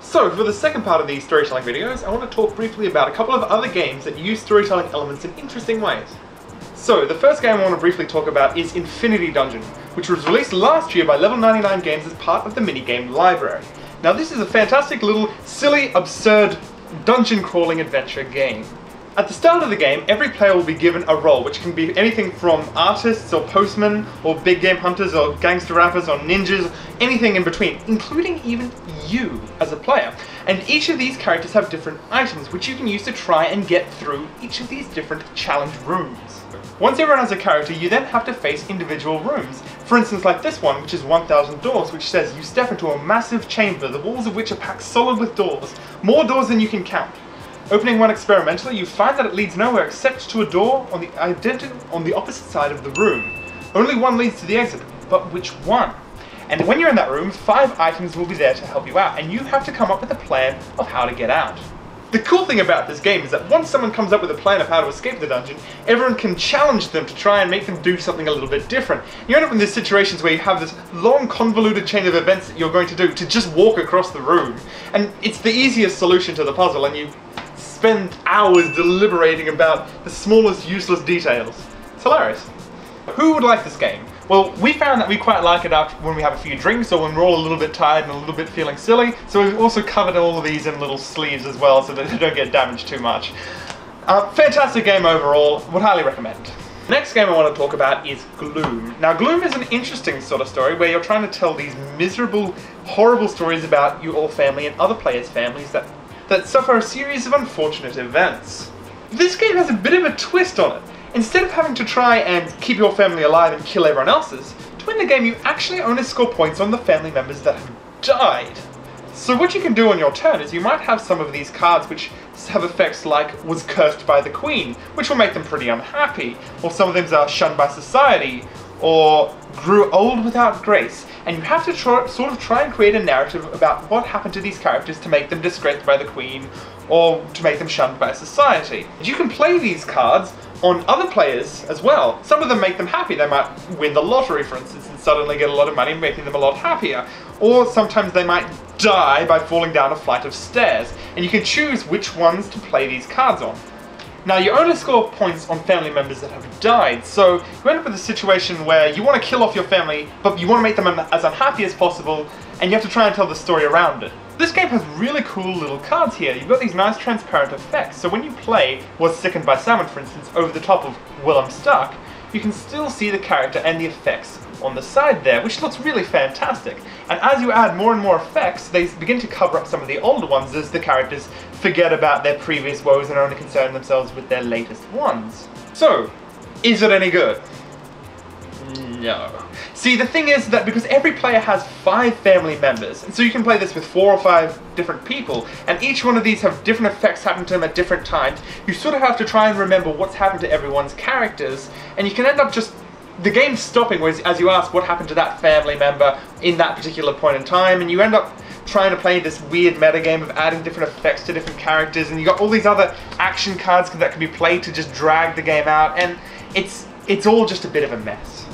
So, for the second part of these storytelling videos, I want to talk briefly about a couple of other games that use storytelling elements in interesting ways. So, the first game I want to briefly talk about is Infinity Dungeon, which was released last year by Level 99 Games as part of the minigame library. Now, this is a fantastic little, silly, absurd, dungeon crawling adventure game. At the start of the game, every player will be given a role, which can be anything from artists or postmen, or big game hunters, or gangster rappers, or ninjas, anything in between, including even you as a player. And each of these characters have different items, which you can use to try and get through each of these different challenge rooms. Once everyone has a character, you then have to face individual rooms. For instance, like this one, which is 1000 doors, which says you step into a massive chamber, the walls of which are packed solid with doors, more doors than you can count. Opening one experimentally, you find that it leads nowhere except to a door on the opposite side of the room. Only one leads to the exit, but which one? And when you're in that room, 5 items will be there to help you out, and you have to come up with a plan of how to get out. The cool thing about this game is that once someone comes up with a plan of how to escape the dungeon, everyone can challenge them to try and make them do something a little bit different. You end up in these situations where you have this long convoluted chain of events that you're going to do to just walk across the room. And it's the easiest solution to the puzzle, and you spend hours deliberating about the smallest useless details. It's hilarious. Who would like this game? Well, we found that we quite like it after when we have a few drinks or when we're all a little bit tired and a little bit feeling silly, so we've also covered all of these in little sleeves as well so that they don't get damaged too much. Fantastic game overall, would highly recommend. The next game I want to talk about is Gloom. Now, Gloom is an interesting sort of story where you're trying to tell these miserable, horrible stories about your family and other players' families that suffer a series of unfortunate events. This game has a bit of a twist on it. Instead of having to try and keep your family alive and kill everyone else's, to win the game you actually only score points on the family members that have died. So what you can do on your turn is you might have some of these cards which have effects like was cursed by the Queen, which will make them pretty unhappy, or some of them are shunned by society, or grew old without grace. And you have to sort of try and create a narrative about what happened to these characters to make them disgraced by the Queen, or to make them shunned by society. You can play these cards on other players as well. Some of them make them happy. They might win the lottery, for instance, and suddenly get a lot of money, making them a lot happier. Or sometimes they might die by falling down a flight of stairs, and you can choose which ones to play these cards on. Now, you only score points on family members that have died, so you end up with a situation where you want to kill off your family, but you want to make them as unhappy as possible, and you have to try and tell the story around it. This game has really cool little cards here. You've got these nice transparent effects, so when you play Was Sickened by Salmon, for instance, over the top of Well, I'm Stuck, you can still see the character and the effects on the side there, which looks really fantastic. And as you add more and more effects, they begin to cover up some of the older ones as the characters forget about their previous woes and only concern themselves with their latest ones. So, is it any good? No. See, the thing is that because every player has 5 family members, and so you can play this with 4 or 5 different people, and each one of these have different effects happen to them at different times, you sort of have to try and remember what's happened to everyone's characters, and you can end up just the game's stopping as you ask what happened to that family member in that particular point in time, and you end up trying to play this weird metagame of adding different effects to different characters, and you got all these other action cards that can be played to just drag the game out, and it's all just a bit of a mess.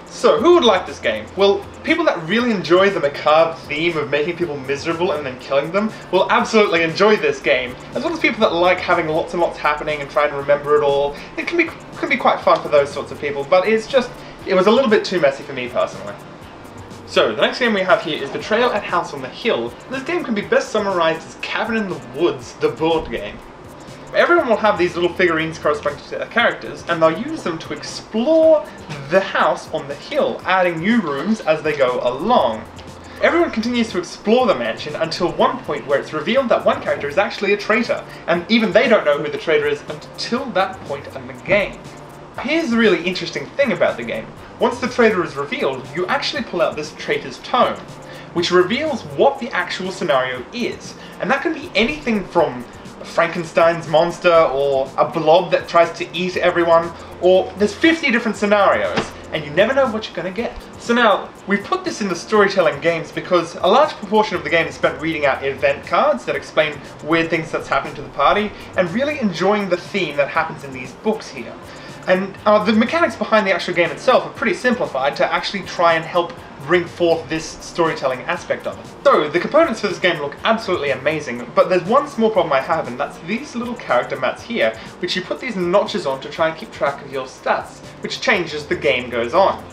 So, who would like this game? Well, people that really enjoy the macabre theme of making people miserable and then killing them will absolutely enjoy this game, as well as people that like having lots and lots happening and trying to remember it all. It can be quite fun for those sorts of people, but it was a little bit too messy for me personally. So, the next game we have here is Betrayal at House on the Hill. This game can be best summarized as Cabin in the Woods, the board game. Everyone will have these little figurines corresponding to their characters, and they'll use them to explore the house on the hill, adding new rooms as they go along. Everyone continues to explore the mansion until one point where it's revealed that one character is actually a traitor, and even they don't know who the traitor is until that point in the game. Here's the really interesting thing about the game. Once the traitor is revealed, you actually pull out this traitor's tome, which reveals what the actual scenario is, and that can be anything from Frankenstein's monster, or a blob that tries to eat everyone, or there's 50 different scenarios, and you never know what you're going to get. So now, we've put this in the storytelling games because a large proportion of the game is spent reading out event cards that explain weird things that's happening to the party, and really enjoying the theme that happens in these books here. And the mechanics behind the actual game itself are pretty simplified to actually try and help bring forth this storytelling aspect of it. So, the components for this game look absolutely amazing, but there's one small problem I have, and that's these little character mats here, which you put these notches on to try and keep track of your stats, which change as the game goes on.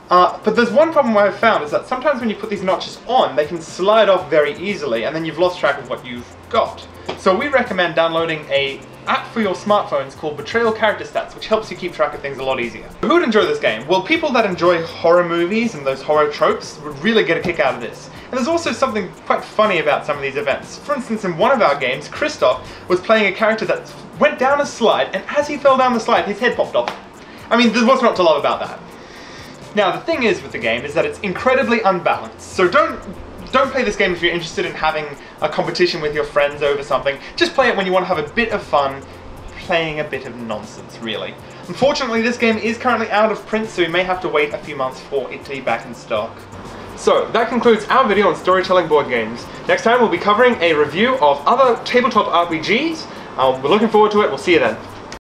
But there's one problem I've found, is that sometimes when you put these notches on, they can slide off very easily, and then you've lost track of what you've got. So we recommend downloading an app for your smartphones called Betrayal Character Stats, which helps you keep track of things a lot easier. Who would enjoy this game? Well, people that enjoy horror movies and those horror tropes would really get a kick out of this. And there's also something quite funny about some of these events. For instance, in one of our games, Christoph was playing a character that went down a slide, and as he fell down the slide, his head popped off. I mean, there's what's not to love about that. Now, the thing is with the game is that it's incredibly unbalanced, so don't play this game if you're interested in having a competition with your friends over something. Just play it when you want to have a bit of fun, playing a bit of nonsense, really. Unfortunately, this game is currently out of print, so you may have to wait a few months for it to be back in stock. So, that concludes our video on storytelling board games. Next time we'll be covering a review of other tabletop RPGs. We're looking forward to it. We'll see you then.